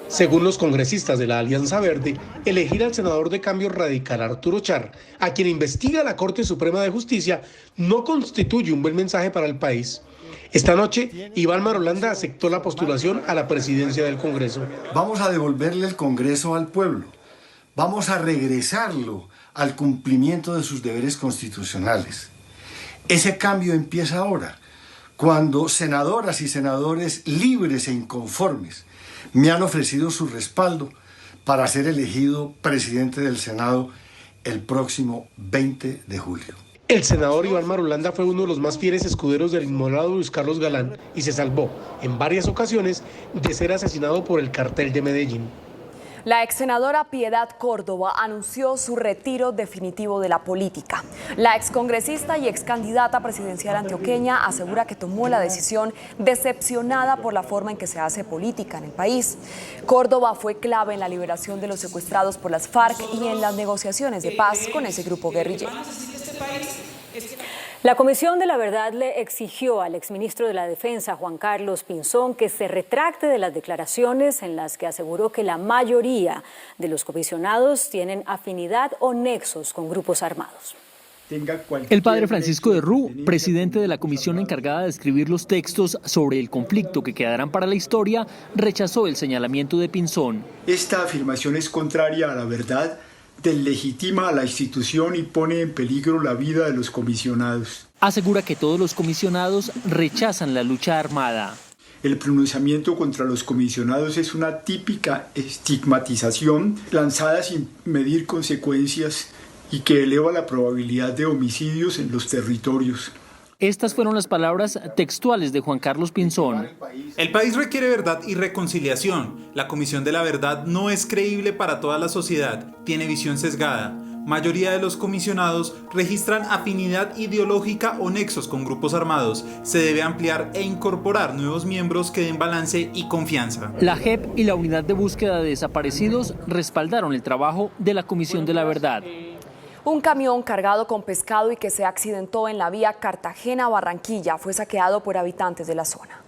Según los congresistas de la Alianza Verde, elegir al senador de Cambio Radical Arturo Char, a quien investiga la Corte Suprema de Justicia, no constituye un buen mensaje para el país. Esta noche, Iván Marulanda aceptó la postulación a la presidencia del Congreso. Vamos a devolverle el Congreso al pueblo. Vamos a regresarlo al cumplimiento de sus deberes constitucionales. Ese cambio empieza ahora, cuando senadoras y senadores libres e inconformes me han ofrecido su respaldo para ser elegido presidente del Senado el próximo 20 de julio. El senador Iván Marulanda fue uno de los más fieles escuderos del inmolado Luis Carlos Galán y se salvó en varias ocasiones de ser asesinado por el cartel de Medellín. La ex senadora Piedad Córdoba anunció su retiro definitivo de la política. La excongresista y ex candidata presidencial antioqueña asegura que tomó la decisión decepcionada por la forma en que se hace política en el país. Córdoba fue clave en la liberación de los secuestrados por las FARC y en las negociaciones de paz con ese grupo guerrillero. La Comisión de la Verdad le exigió al exministro de la Defensa, Juan Carlos Pinzón, que se retracte de las declaraciones en las que aseguró que la mayoría de los comisionados tienen afinidad o nexos con grupos armados. El padre Francisco de Rú, presidente de la comisión encargada de escribir los textos sobre el conflicto que quedarán para la historia, rechazó el señalamiento de Pinzón. Esta afirmación es contraria a la verdad, deslegitima a la institución y pone en peligro la vida de los comisionados. Asegura que todos los comisionados rechazan la lucha armada. El pronunciamiento contra los comisionados es una típica estigmatización lanzada sin medir consecuencias y que eleva la probabilidad de homicidios en los territorios. Estas fueron las palabras textuales de Juan Carlos Pinzón. El país requiere verdad y reconciliación. La Comisión de la Verdad no es creíble para toda la sociedad, tiene visión sesgada. Mayoría de los comisionados registran afinidad ideológica o nexos con grupos armados. Se debe ampliar e incorporar nuevos miembros que den balance y confianza. La JEP y la Unidad de Búsqueda de Desaparecidos respaldaron el trabajo de la Comisión de la Verdad. Un camión cargado con pescado y que se accidentó en la vía Cartagena-Barranquilla fue saqueado por habitantes de la zona.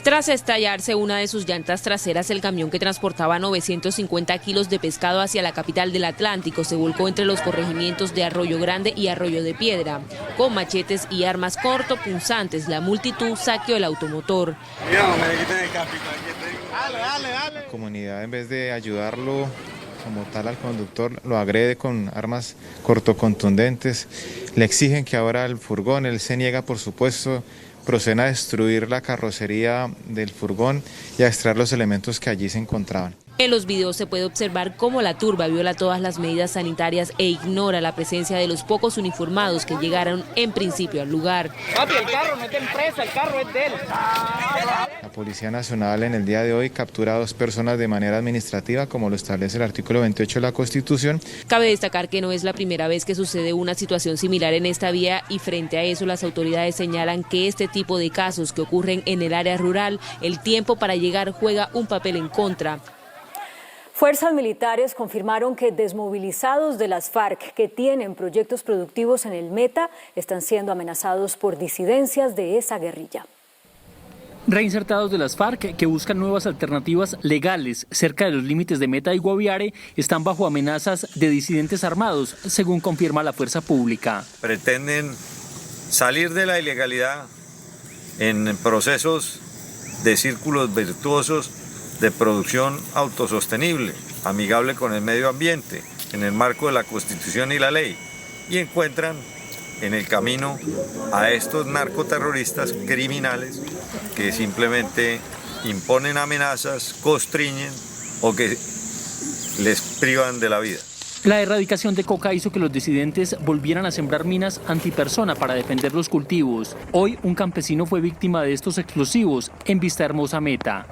Tras estallarse una de sus llantas traseras, el camión que transportaba 950 kilos de pescado hacia la capital del Atlántico se volcó entre los corregimientos de Arroyo Grande y Arroyo de Piedra. Con machetes y armas cortopunzantes, la multitud saqueó el automotor. La comunidad, en vez de ayudarlo como tal al conductor, lo agrede con armas cortocontundentes. Le exigen que abra el furgón, él se niega, por supuesto. Proceden a destruir la carrocería del furgón y a extraer los elementos que allí se encontraban. En los videos se puede observar cómo la turba viola todas las medidas sanitarias e ignora la presencia de los pocos uniformados que llegaron en principio al lugar. Papi, el carro no es de empresa, el carro es de él. La Policía Nacional en el día de hoy captura a 2 personas de manera administrativa, como lo establece el artículo 28 de la Constitución. Cabe destacar que no es la primera vez que sucede una situación similar en esta vía y frente a eso las autoridades señalan que este tipo de casos que ocurren en el área rural, el tiempo para llegar juega un papel en contra. Fuerzas militares confirmaron que desmovilizados de las FARC que tienen proyectos productivos en el Meta están siendo amenazados por disidencias de esa guerrilla. Reinsertados de las FARC que buscan nuevas alternativas legales cerca de los límites de Meta y Guaviare están bajo amenazas de disidentes armados, según confirma la fuerza pública. Pretenden salir de la ilegalidad en procesos de círculos virtuosos de producción autosostenible, amigable con el medio ambiente, en el marco de la Constitución y la ley, y encuentran en el camino a estos narcoterroristas criminales que simplemente imponen amenazas, constriñen o que les privan de la vida. La erradicación de coca hizo que los disidentes volvieran a sembrar minas antipersona para defender los cultivos. Hoy un campesino fue víctima de estos explosivos en Vistahermosa, Meta.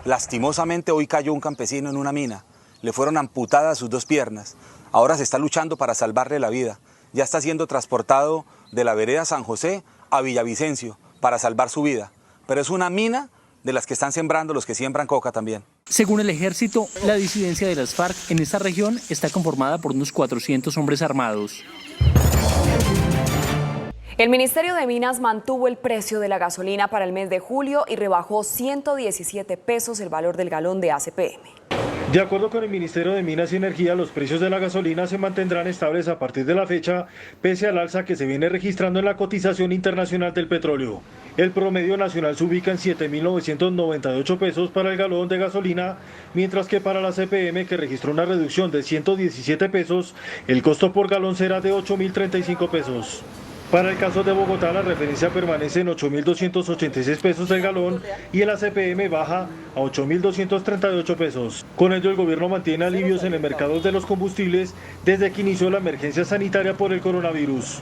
Lastimosamente hoy cayó un campesino en una mina, le fueron amputadas sus 2 piernas, ahora se está luchando para salvarle la vida, ya está siendo transportado de la vereda San José a Villavicencio para salvar su vida, pero es una mina de las que están sembrando los que siembran coca también. Según el ejército, la disidencia de las FARC en esta región está conformada por unos 400 hombres armados. El Ministerio de Minas mantuvo el precio de la gasolina para el mes de julio y rebajó 117 pesos el valor del galón de ACPM. De acuerdo con el Ministerio de Minas y Energía, los precios de la gasolina se mantendrán estables a partir de la fecha, pese al alza que se viene registrando en la cotización internacional del petróleo. El promedio nacional se ubica en 7.998 pesos para el galón de gasolina, mientras que para la CPM, que registró una reducción de 117 pesos, el costo por galón será de 8.035 pesos. Para el caso de Bogotá, la referencia permanece en 8.286 pesos el galón y el ACPM baja a 8.238 pesos. Con ello, el gobierno mantiene alivios en el mercado de los combustibles desde que inició la emergencia sanitaria por el coronavirus.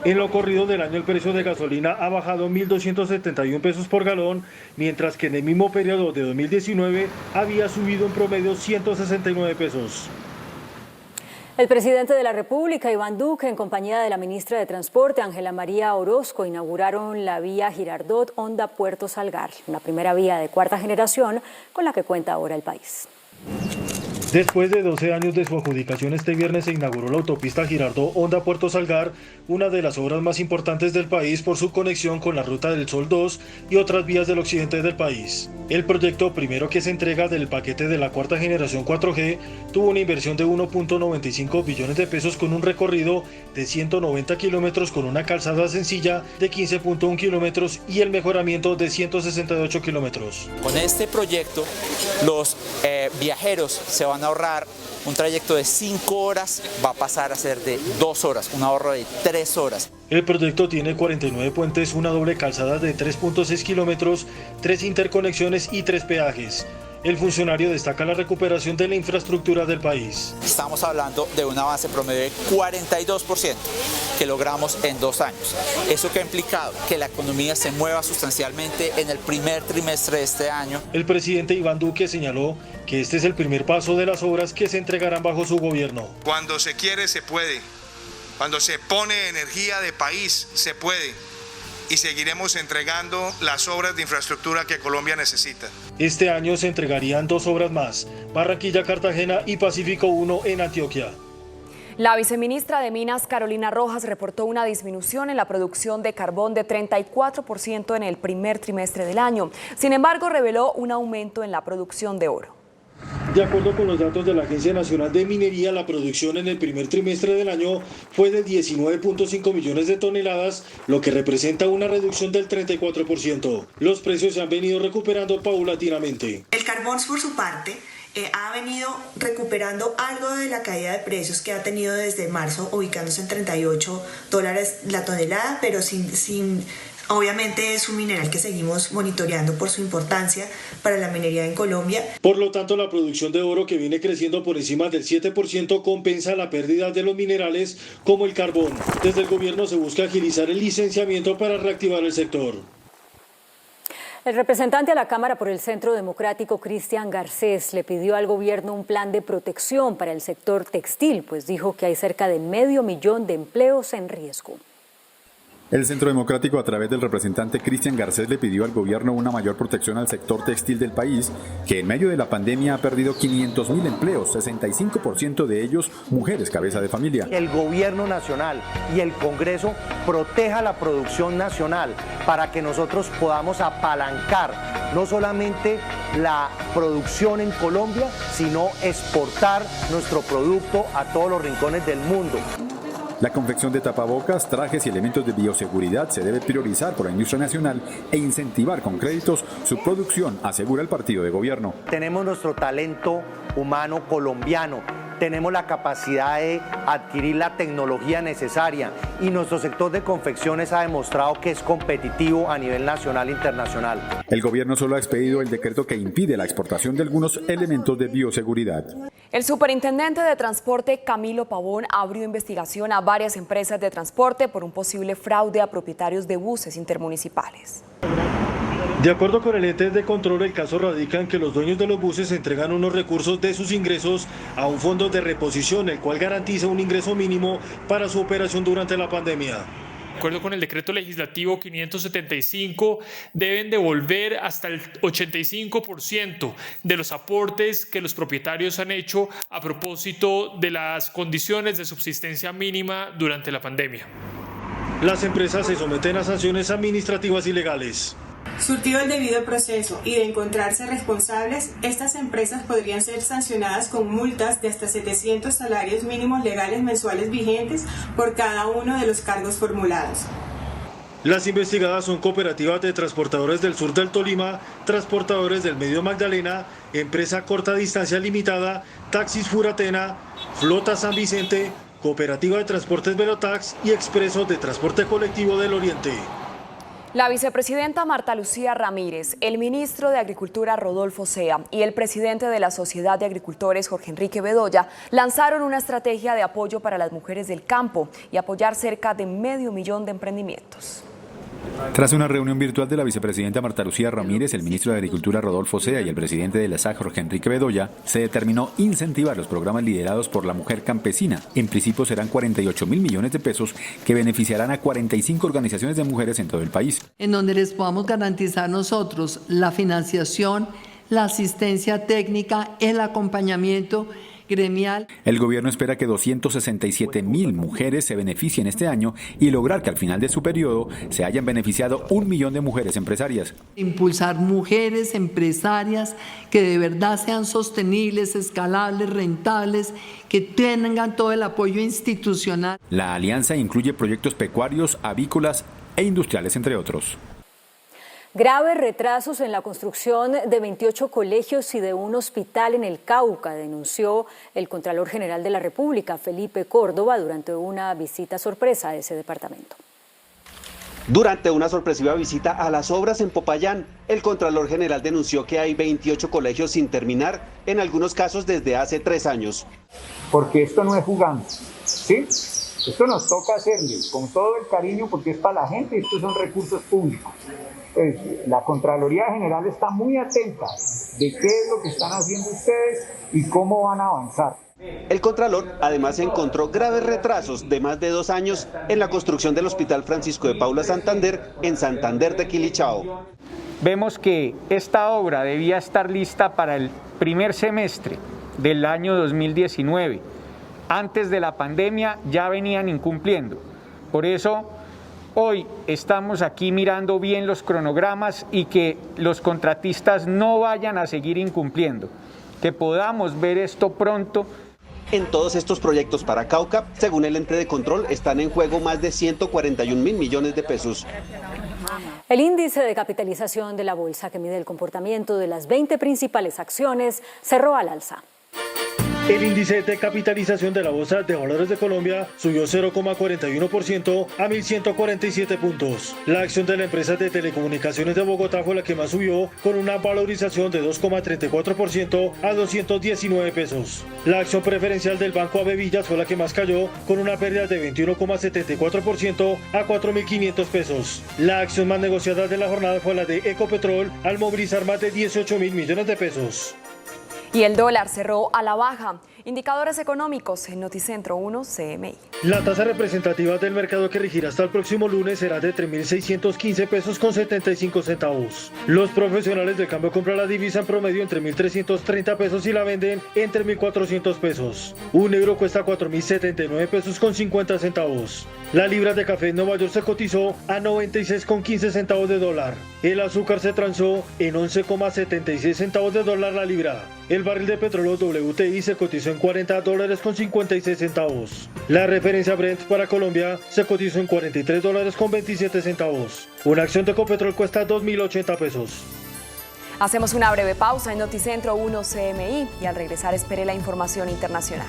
En lo corrido del año, el precio de gasolina ha bajado 1.271 pesos por galón, mientras que en el mismo periodo de 2019 había subido en promedio 169 pesos. El presidente de la República, Iván Duque, en compañía de la ministra de Transporte, Ángela María Orozco, inauguraron la vía Girardot-Honda-Puerto Salgar, una primera vía de 4ª generación con la que cuenta ahora el país. Después de 12 años de su adjudicación, este viernes se inauguró la autopista Girardot-Honda-Puerto Salgar, una de las obras más importantes del país por su conexión con la Ruta del Sol 2 y otras vías del occidente del país. El proyecto, primero que se entrega del paquete de la 4ª generación 4G, tuvo una inversión de 1.95 billones de pesos con un recorrido de 190 kilómetros con una calzada sencilla de 15.1 kilómetros y el mejoramiento de 168 kilómetros. Con este proyecto, los viajeros se van a ahorrar un trayecto de 5 horas, va a pasar a ser de 2 horas, un ahorro de 3 horas. El proyecto tiene 49 puentes, una doble calzada de 3.6 kilómetros, 3 interconexiones y 3 peajes. El funcionario destaca la recuperación de la infraestructura del país. Estamos hablando de un avance promedio de 42% que logramos en 2 años. ¿Eso qué ha implicado? Que la economía se mueva sustancialmente en el primer trimestre de este año. El presidente Iván Duque señaló que este es el primer paso de las obras que se entregarán bajo su gobierno. Cuando se quiere, se puede. Cuando se pone energía de país, se puede. Y seguiremos entregando las obras de infraestructura que Colombia necesita. Este año se entregarían 2 obras más, Barranquilla-Cartagena y Pacífico 1 en Antioquia. La viceministra de Minas, Carolina Rojas, reportó una disminución en la producción de carbón de 34% en el primer trimestre del año. Sin embargo, reveló un aumento en la producción de oro. De acuerdo con los datos de la Agencia Nacional de Minería, la producción en el primer trimestre del año fue de 19.5 millones de toneladas, lo que representa una reducción del 34%. Los precios se han venido recuperando paulatinamente. El carbón, por su parte, ha venido recuperando algo de la caída de precios que ha tenido desde marzo, ubicándose en $38 la tonelada, pero obviamente es un mineral que seguimos monitoreando por su importancia para la minería en Colombia. Por lo tanto, la producción de oro, que viene creciendo por encima del 7%, compensa la pérdida de los minerales como el carbón. Desde el gobierno se busca agilizar el licenciamiento para reactivar el sector. El representante a la Cámara por el Centro Democrático, Cristian Garcés, le pidió al gobierno un plan de protección para el sector textil, pues dijo que hay cerca de 500.000 de empleos en riesgo. El Centro Democrático, a través del representante Cristian Garcés, le pidió al gobierno una mayor protección al sector textil del país, que en medio de la pandemia ha perdido 500.000 empleos, 65% de ellos mujeres cabeza de familia. El gobierno nacional y el Congreso proteja la producción nacional para que nosotros podamos apalancar no solamente la producción en Colombia, sino exportar nuestro producto a todos los rincones del mundo. La confección de tapabocas, trajes y elementos de bioseguridad se debe priorizar por la industria nacional e incentivar con créditos su producción, asegura el partido de gobierno. Tenemos nuestro talento humano colombiano, tenemos la capacidad de adquirir la tecnología necesaria y nuestro sector de confecciones ha demostrado que es competitivo a nivel nacional e internacional. El gobierno solo ha expedido el decreto que impide la exportación de algunos elementos de bioseguridad. El superintendente de transporte, Camilo Pavón, abrió investigación a varias empresas de transporte por un posible fraude a propietarios de buses intermunicipales. De acuerdo con el ente de control, el caso radica en que los dueños de los buses entregan unos recursos de sus ingresos a un fondo de reposición, el cual garantiza un ingreso mínimo para su operación durante la pandemia. De acuerdo con el decreto legislativo 575, deben devolver hasta el 85% de los aportes que los propietarios han hecho a propósito de las condiciones de subsistencia mínima durante la pandemia. Las empresas se someten a sanciones administrativas y legales. Surtido el debido proceso y de encontrarse responsables, estas empresas podrían ser sancionadas con multas de hasta 700 salarios mínimos legales mensuales vigentes por cada uno de los cargos formulados. Las investigadas son Cooperativas de Transportadores del Sur del Tolima, Transportadores del Medio Magdalena, Empresa Corta Distancia Limitada, Taxis Furatena, Flota San Vicente, Cooperativa de Transportes Velotax y Expresos de Transporte Colectivo del Oriente. La vicepresidenta Marta Lucía Ramírez, el ministro de Agricultura Rodolfo Sea y el presidente de la Sociedad de Agricultores Jorge Enrique Bedoya lanzaron una estrategia de apoyo para las mujeres del campo y apoyar cerca de 500.000 de emprendimientos. Tras una reunión virtual de la vicepresidenta Marta Lucía Ramírez, el ministro de Agricultura Rodolfo Sea y el presidente de la SAC Jorge Enrique Bedoya, se determinó incentivar los programas liderados por la mujer campesina. En principio serán 48.000 millones de pesos que beneficiarán a 45 organizaciones de mujeres en todo el país. En donde les podamos garantizar nosotros la financiación, la asistencia técnica, el acompañamiento gremial. El gobierno espera que 267.000 mujeres se beneficien este año y lograr que al final de su periodo se hayan beneficiado 1 millón de mujeres empresarias. Impulsar mujeres empresarias que de verdad sean sostenibles, escalables, rentables, que tengan todo el apoyo institucional. La alianza incluye proyectos pecuarios, avícolas e industriales, entre otros. Graves retrasos en la construcción de 28 colegios y de un hospital en el Cauca, denunció el Contralor General de la República, Felipe Córdoba, durante una visita sorpresa a ese departamento. Durante una sorpresiva visita a las obras en Popayán, el Contralor General denunció que hay 28 colegios sin terminar, en algunos casos desde hace 3 años. Porque esto no es jugando, ¿sí? Esto nos toca hacerle con todo el cariño porque es para la gente y estos son recursos públicos. La Contraloría General está muy atenta de qué es lo que están haciendo ustedes y cómo van a avanzar. El Contralor además encontró graves retrasos de más de 2 años en la construcción del Hospital Francisco de Paula Santander en Santander de Quilichao. Vemos que esta obra debía estar lista para el primer semestre del año 2019 antes de la pandemia ya venían incumpliendo. Por eso hoy estamos aquí mirando bien los cronogramas y que los contratistas no vayan a seguir incumpliendo, que podamos ver esto pronto. En todos estos proyectos para Cauca, según el ente de control, están en juego más de 141.000 millones de pesos. El índice de capitalización de la bolsa, que mide el comportamiento de las 20 principales acciones, cerró al alza. El índice de capitalización de la Bolsa de Valores de Colombia subió 0,41% a 1.147 puntos. La acción de la empresa de telecomunicaciones de Bogotá fue la que más subió, con una valorización de 2,34% a 219 pesos. La acción preferencial del Banco Avevillas fue la que más cayó, con una pérdida de 21,74% a 4.500 pesos. La acción más negociada de la jornada fue la de Ecopetrol, al movilizar más de 18.000 millones de pesos. Y el dólar cerró a la baja. Indicadores económicos en Noticentro 1 CMI. La tasa representativa del mercado que regirá hasta el próximo lunes será de 3.615 pesos con 75 centavos. Los profesionales del cambio compran la divisa en promedio entre 1.330 pesos y la venden entre 1.400 pesos. Un euro cuesta 4.079 pesos con 50 centavos. La libra de café en Nueva York se cotizó a 96,15 centavos de dólar. El azúcar se transó en 11,76 centavos de dólar la libra. El barril de petróleo WTI se cotizó en $40 con 56 centavos. La referencia Brent para Colombia se cotizó en $43 con 27 centavos. Una acción de Ecopetrol cuesta 2.080 pesos. Hacemos una breve pausa en Noticentro 1 CMI y al regresar espere la información internacional.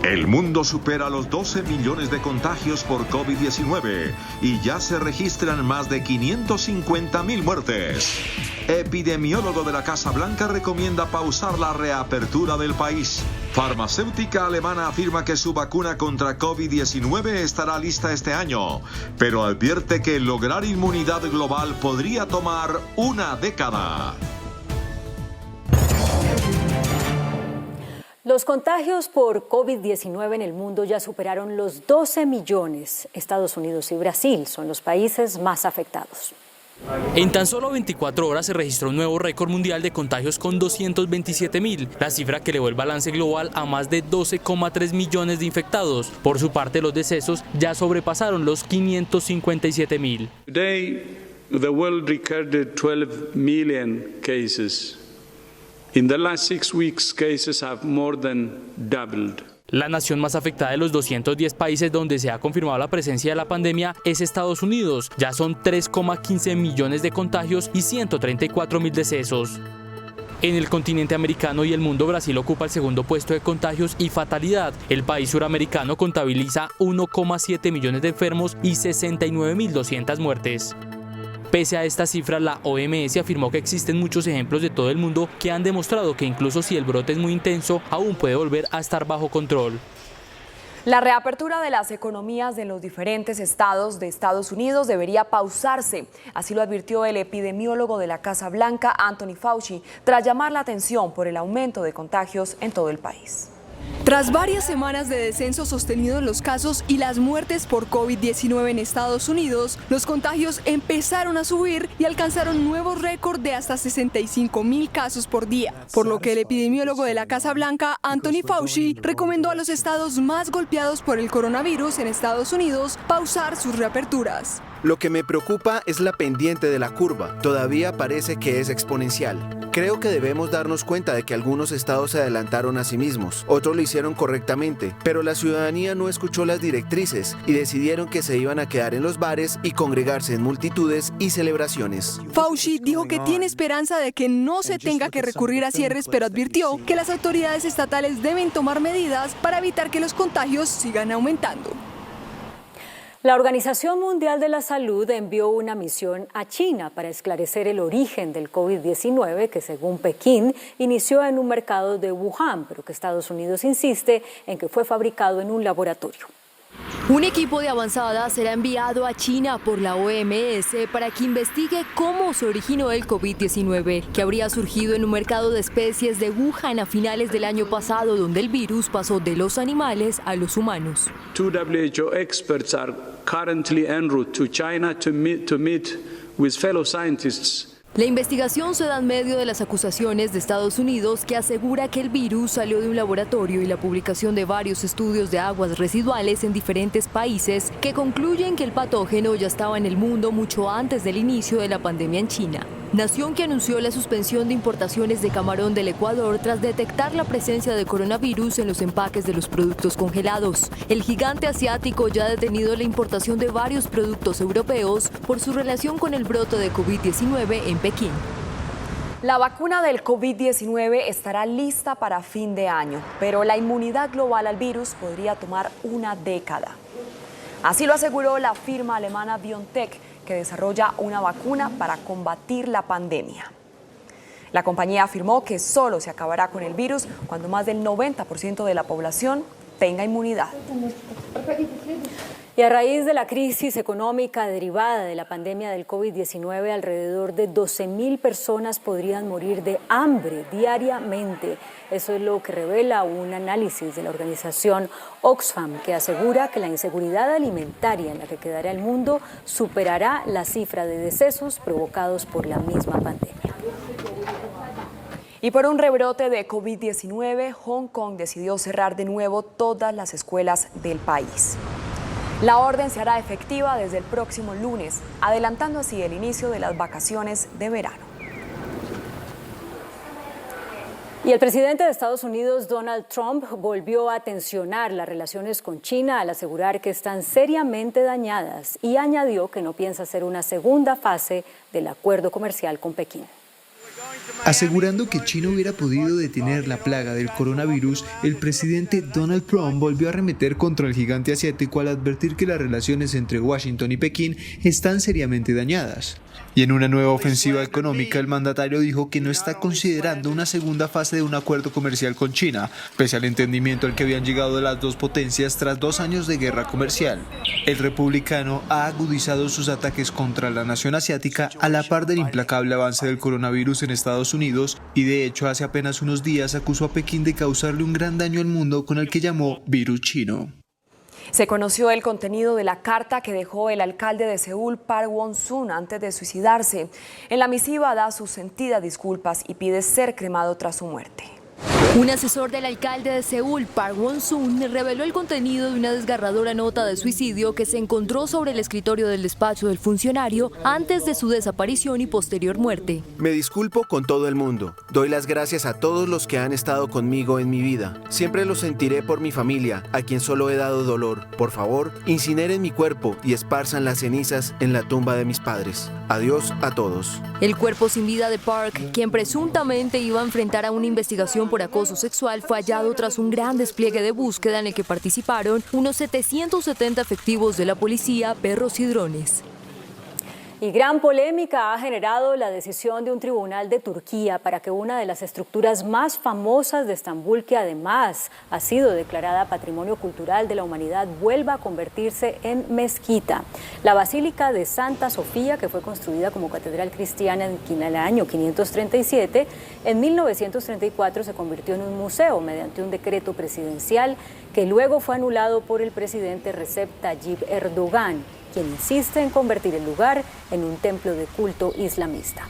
El mundo supera los 12 millones de contagios por COVID-19 y ya se registran más de 550.000 muertes. Epidemiólogo de la Casa Blanca recomienda pausar la reapertura del país. Farmacéutica alemana afirma que su vacuna contra COVID-19 estará lista este año, pero advierte que lograr inmunidad global podría tomar una década. Los contagios por COVID-19 en el mundo ya superaron los 12 millones. Estados Unidos y Brasil son los países más afectados. En tan solo 24 horas se registró un nuevo récord mundial de contagios con 227.000, la cifra que elevó el balance global a más de 12,3 millones de infectados. Por su parte, los decesos ya sobrepasaron los 557.000. Today, the world recorded 12 million cases. In the last 6 weeks, cases have more than doubled. La nación más afectada de los 210 países donde se ha confirmado la presencia de la pandemia es Estados Unidos. Ya son 3,15 millones de contagios y 134.000 decesos. En el continente americano y el mundo, Brasil ocupa el segundo puesto de contagios y fatalidad. El país suramericano contabiliza 1,7 millones de enfermos y 69.200 muertes. Pese a esta cifra, la OMS afirmó que existen muchos ejemplos de todo el mundo que han demostrado que incluso si el brote es muy intenso, aún puede volver a estar bajo control. La reapertura de las economías de los diferentes estados de Estados Unidos debería pausarse. Así lo advirtió el epidemiólogo de la Casa Blanca, Anthony Fauci, tras llamar la atención por el aumento de contagios en todo el país. Tras varias semanas de descenso sostenido en los casos y las muertes por COVID-19 en Estados Unidos, los contagios empezaron a subir y alcanzaron nuevos récords de hasta 65.000 casos por día, por lo que el epidemiólogo de la Casa Blanca, Anthony Fauci, recomendó a los estados más golpeados por el coronavirus en Estados Unidos pausar sus reaperturas. Lo que me preocupa es la pendiente de la curva. Todavía parece que es exponencial. Creo que debemos darnos cuenta de que algunos estados se adelantaron a sí mismos, otros lo hicieron correctamente, pero la ciudadanía no escuchó las directrices y decidieron que se iban a quedar en los bares y congregarse en multitudes y celebraciones. Fauci dijo que tiene esperanza de que no se tenga que recurrir a cierres, pero advirtió que las autoridades estatales deben tomar medidas para evitar que los contagios sigan aumentando. La Organización Mundial de la Salud envió una misión a China para esclarecer el origen del COVID-19 que, según Pekín, inició en un mercado de Wuhan, pero que Estados Unidos insiste en que fue fabricado en un laboratorio. Un equipo de avanzada será enviado a China por la OMS para que investigue cómo se originó el COVID-19, que habría surgido en un mercado de especies de Wuhan a finales del año pasado, donde el virus pasó de los animales a los humanos. Two WHO experts are currently en route to China to meet with fellow scientists. La investigación se da en medio de las acusaciones de Estados Unidos, que asegura que el virus salió de un laboratorio, y la publicación de varios estudios de aguas residuales en diferentes países que concluyen que el patógeno ya estaba en el mundo mucho antes del inicio de la pandemia en China. Nación que anunció la suspensión de importaciones de camarón del Ecuador tras detectar la presencia de coronavirus en los empaques de los productos congelados. El gigante asiático ya ha detenido la importación de varios productos europeos por su relación con el brote de COVID-19 en Pekín. La vacuna del COVID-19 estará lista para fin de año, pero la inmunidad global al virus podría tomar una década. Así lo aseguró la firma alemana BioNTech, que desarrolla una vacuna para combatir la pandemia. La compañía afirmó que solo se acabará con el virus cuando más del 90% de la población tenga inmunidad. Y a raíz de la crisis económica derivada de la pandemia del COVID-19, alrededor de 12.000 personas podrían morir de hambre diariamente. Eso es lo que revela un análisis de la organización Oxfam, que asegura que la inseguridad alimentaria en la que quedará el mundo superará la cifra de decesos provocados por la misma pandemia. Y por un rebrote de COVID-19, Hong Kong decidió cerrar de nuevo todas las escuelas del país. La orden se hará efectiva desde el próximo lunes, adelantando así el inicio de las vacaciones de verano. Y el presidente de Estados Unidos, Donald Trump, volvió a tensionar las relaciones con China al asegurar que están seriamente dañadas, y añadió que no piensa hacer una segunda fase del acuerdo comercial con Pekín. Asegurando que China hubiera podido detener la plaga del coronavirus, el presidente Donald Trump volvió a arremeter contra el gigante asiático al advertir que las relaciones entre Washington y Pekín están seriamente dañadas. Y en una nueva ofensiva económica, el mandatario dijo que no está considerando una segunda fase de un acuerdo comercial con China, pese al entendimiento al que habían llegado las dos potencias tras 2 años de guerra comercial. El republicano ha agudizado sus ataques contra la nación asiática a la par del implacable avance del coronavirus en Estados Unidos, y de hecho hace apenas unos días acusó a Pekín de causarle un gran daño al mundo con el que llamó virus chino. Se conoció el contenido de la carta que dejó el alcalde de Seúl, Park Won-sun, antes de suicidarse. En la misiva da sus sentidas disculpas y pide ser cremado tras su muerte. Un asesor del alcalde de Seúl, Park Won-sun, reveló el contenido de una desgarradora nota de suicidio que se encontró sobre el escritorio del despacho del funcionario antes de su desaparición y posterior muerte. Me disculpo con todo el mundo. Doy las gracias a todos los que han estado conmigo en mi vida. Siempre lo sentiré por mi familia, a quien solo he dado dolor. Por favor, incineren mi cuerpo y esparzan las cenizas en la tumba de mis padres. Adiós a todos. El cuerpo sin vida de Park, quien presuntamente iba a enfrentar a una investigación por acoso sexual, fue hallado tras un gran despliegue de búsqueda en el que participaron unos 770 efectivos de la policía, perros y drones. Y gran polémica ha generado la decisión de un tribunal de Turquía para que una de las estructuras más famosas de Estambul, que además ha sido declarada Patrimonio Cultural de la Humanidad, vuelva a convertirse en mezquita. La Basílica de Santa Sofía, que fue construida como catedral cristiana en el año 537, en 1934 se convirtió en un museo mediante un decreto presidencial que luego fue anulado por el presidente Recep Tayyip Erdogan, quien insiste en convertir el lugar en un templo de culto islamista.